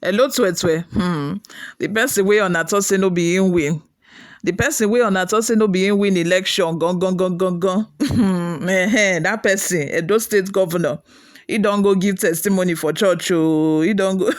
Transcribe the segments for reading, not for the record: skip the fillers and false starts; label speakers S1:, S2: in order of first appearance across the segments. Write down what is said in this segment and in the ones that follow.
S1: Hello, Twetwe. The person wey una talk say no be him win. The person wey una talk say no be him win election. Gone. That person, Edo State Governor, he don't go give testimony for church. Oh, he don't go.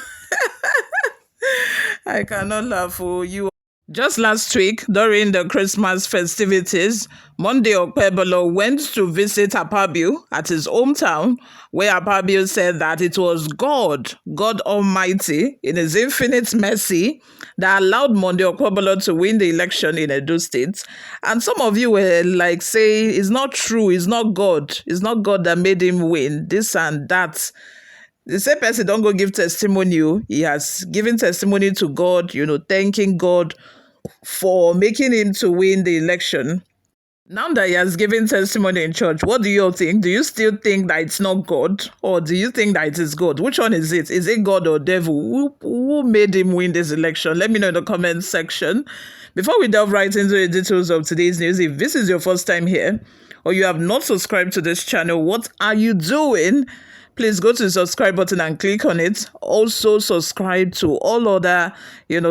S1: I cannot laugh. Oh, you. Just last week, during the Christmas festivities, Monday Okpebholo went to visit Akpabio at his hometown, where Akpabio said that it was God Almighty, in His infinite mercy, that allowed Monday Okpebholo to win the election in Edo State. And some of you were like saying, it's not true, it's not God that made him win, this and that. The same person don't go give testimony. He has given testimony to God, thanking God for making him to win the election. Now that he has given testimony in church, what do you all think? Do you still think that it's not God? Or do you think that it is God? Which one is it? Is it God or devil? Who made him win this election? Let me know in the comment section. Before we delve right into the details of today's news, if this is your first time here, or you have not subscribed to this channel, what are you doing? Please go to the subscribe button and click on it. Also subscribe to all other,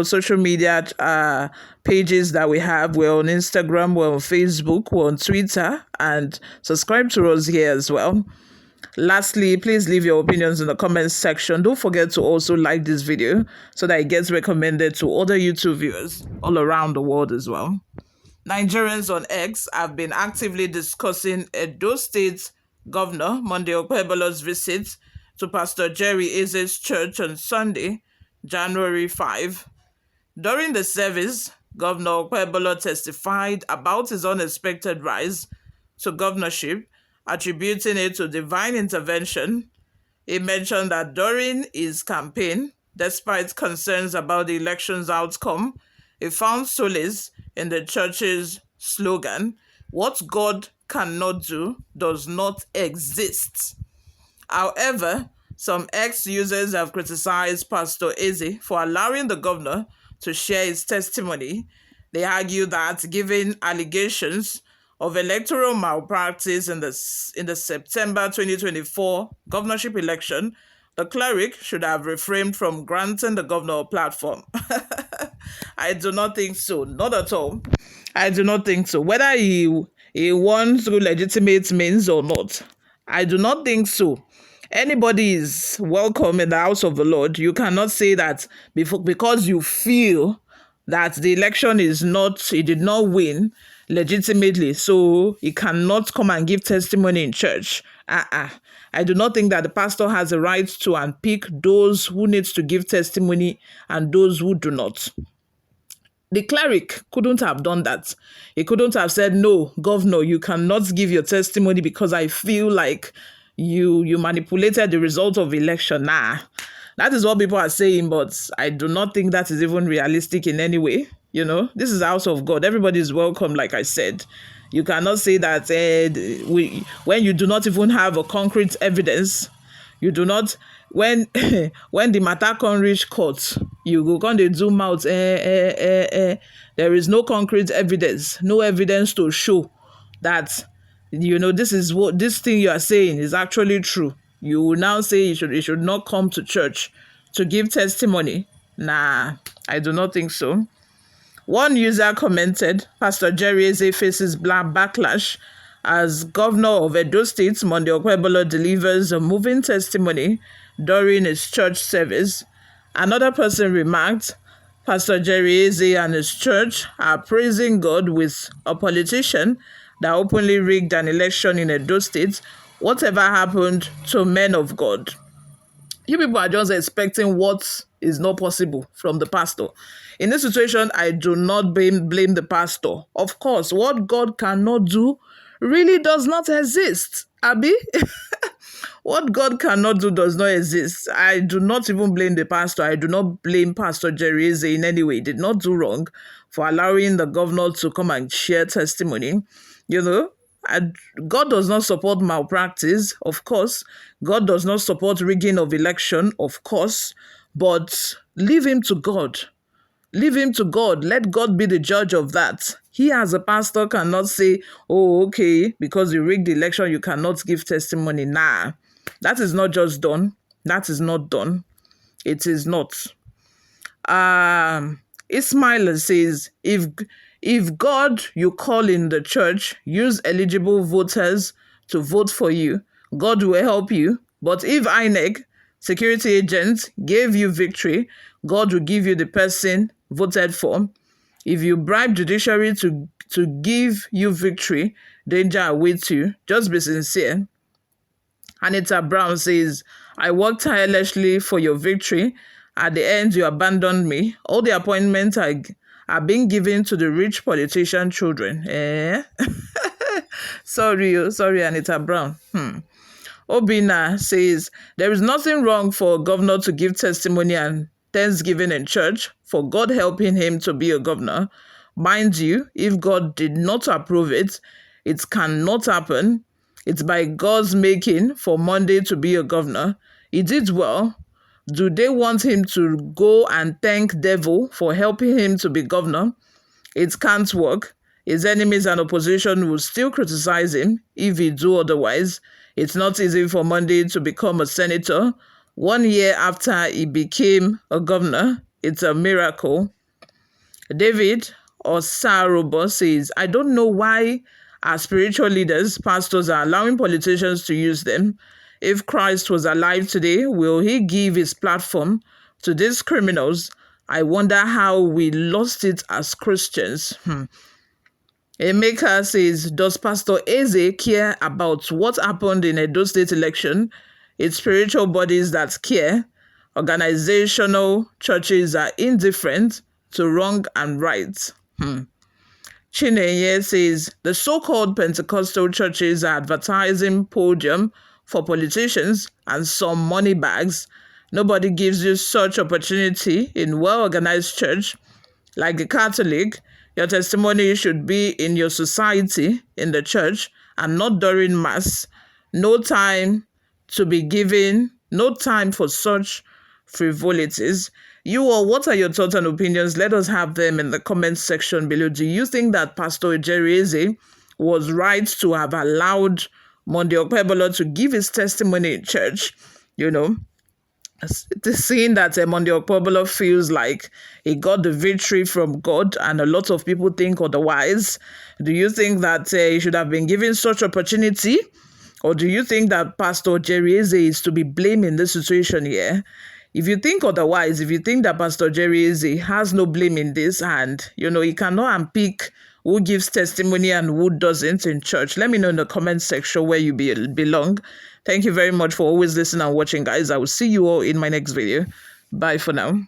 S1: social media pages that we have. We're on Instagram, we're on Facebook, we're on Twitter, and subscribe to us here as well. Lastly, please leave your opinions in the comments section. Don't forget to also like this video so that it gets recommended to other YouTube viewers all around the world as well. Nigerians on X have been actively discussing Edo State Governor Monday Okpebholo's visit to Pastor Jerry Eze's church on Sunday, January 5. During the service, Governor Okpebholo testified about his unexpected rise to governorship, attributing it to divine intervention. He mentioned that during his campaign, despite concerns about the election's outcome, he found solace in the church's slogan, "What God cannot do does not exist." However, some ex-users have criticized Pastor Eze for allowing the governor to share his testimony. They argue that given allegations of electoral malpractice in the September 2024 governorship election, the cleric should have refrained from granting the governor a platform. I do not think so. Not at all. I do not think so. Whether he won through legitimate means or not, I do not think so. Anybody is welcome in the house of the Lord. You cannot say that because you feel that the election he did not win legitimately, so he cannot come and give testimony in church. I do not think that the pastor has a right to unpick those who need to give testimony and those who do not. The cleric couldn't have done that. He couldn't have said, "No, governor, you cannot give your testimony because I feel like you manipulated the result of the election." Nah, that is what people are saying, but I do not think that is even realistic in any way. This is the house of God. Everybody is welcome, like I said. You cannot say that when you do not even have a concrete evidence, you do not, when the matter can reach court, you go on the zoom out. There is no concrete evidence, no evidence to show that this is what this thing you are saying is actually true. You will now say you should not come to church to give testimony. Nah, I do not think so. One user commented, Pastor Jerry Eze faces backlash as governor of Edo State. Monday Okpebholo delivers a moving testimony during his church service. Another person remarked, Pastor Jerry Eze and his church are praising God with a politician that openly rigged an election in Edo State. Whatever happened to men of God? You people are just expecting what is not possible from the pastor. In this situation, I do not blame the pastor. Of course, what God cannot do really does not exist. Abi? What God cannot do does not exist. I do not even blame the pastor. I do not blame Pastor Jerry Eze in any way. He did not do wrong for allowing the governor to come and share testimony. God does not support malpractice, of course. God does not support rigging of election, of course. But leave him to God. Leave him to God. Let God be the judge of that. He as a pastor cannot say, "Oh, okay, because you rigged the election, you cannot give testimony." Nah, that is not just done. That is not done. It is not. Ismail says, if God you call in the church use eligible voters to vote for you, God will help you. But if INEC, security agents, gave you victory, God will give you the person voted for. If you bribe judiciary to give you victory, danger awaits you. Just be sincere. Anita Brown says, I worked tirelessly for your victory. At the end, you abandoned me. All the appointments are being given to the rich politician children. Eh? Sorry, Anita Brown. Obina says, there is nothing wrong for a governor to give testimony and thanksgiving in church for God helping him to be a governor. Mind you, if God did not approve it, it cannot happen. It's by God's making for Monday to be a governor. He did well. Do they want him to go and thank devil for helping him to be governor? It can't work. His enemies and opposition will still criticize him if he do otherwise. It's not easy for Monday to become a senator. 1 year after he became a governor, it's a miracle. David Osarobo says, I don't know why our spiritual leaders, pastors, are allowing politicians to use them. If Christ was alive today, will he give his platform to these criminals? I wonder how we lost it as Christians. Emeka says, does Pastor Eze care about what happened in Edo State election? It's spiritual bodies that care. Organizational churches are indifferent to wrong and right. Chinenye says, the so-called Pentecostal churches are advertising podium for politicians and some money bags. Nobody gives you such opportunity in well-organized church. Like the Catholic, your testimony should be in your society, in the church, and not during Mass. No time to be given, no time for such frivolities. You all, what are your thoughts and opinions? Let us have them in the comments section below. Do you think that Pastor Eze was right to have allowed Monday Okpebholo to give his testimony in church? Seeing that Monday Okpebholo feels like he got the victory from God, and a lot of people think otherwise. Do you think that he should have been given such opportunity? Or do you think that Pastor Eze is to be blamed in this situation here? If you think otherwise, if you think that Pastor Eze has no blame in this, and he cannot unpick who gives testimony and who doesn't in church, let me know in the comment section where you belong. Thank you very much for always listening and watching, guys. I will see you all in my next video. Bye for now.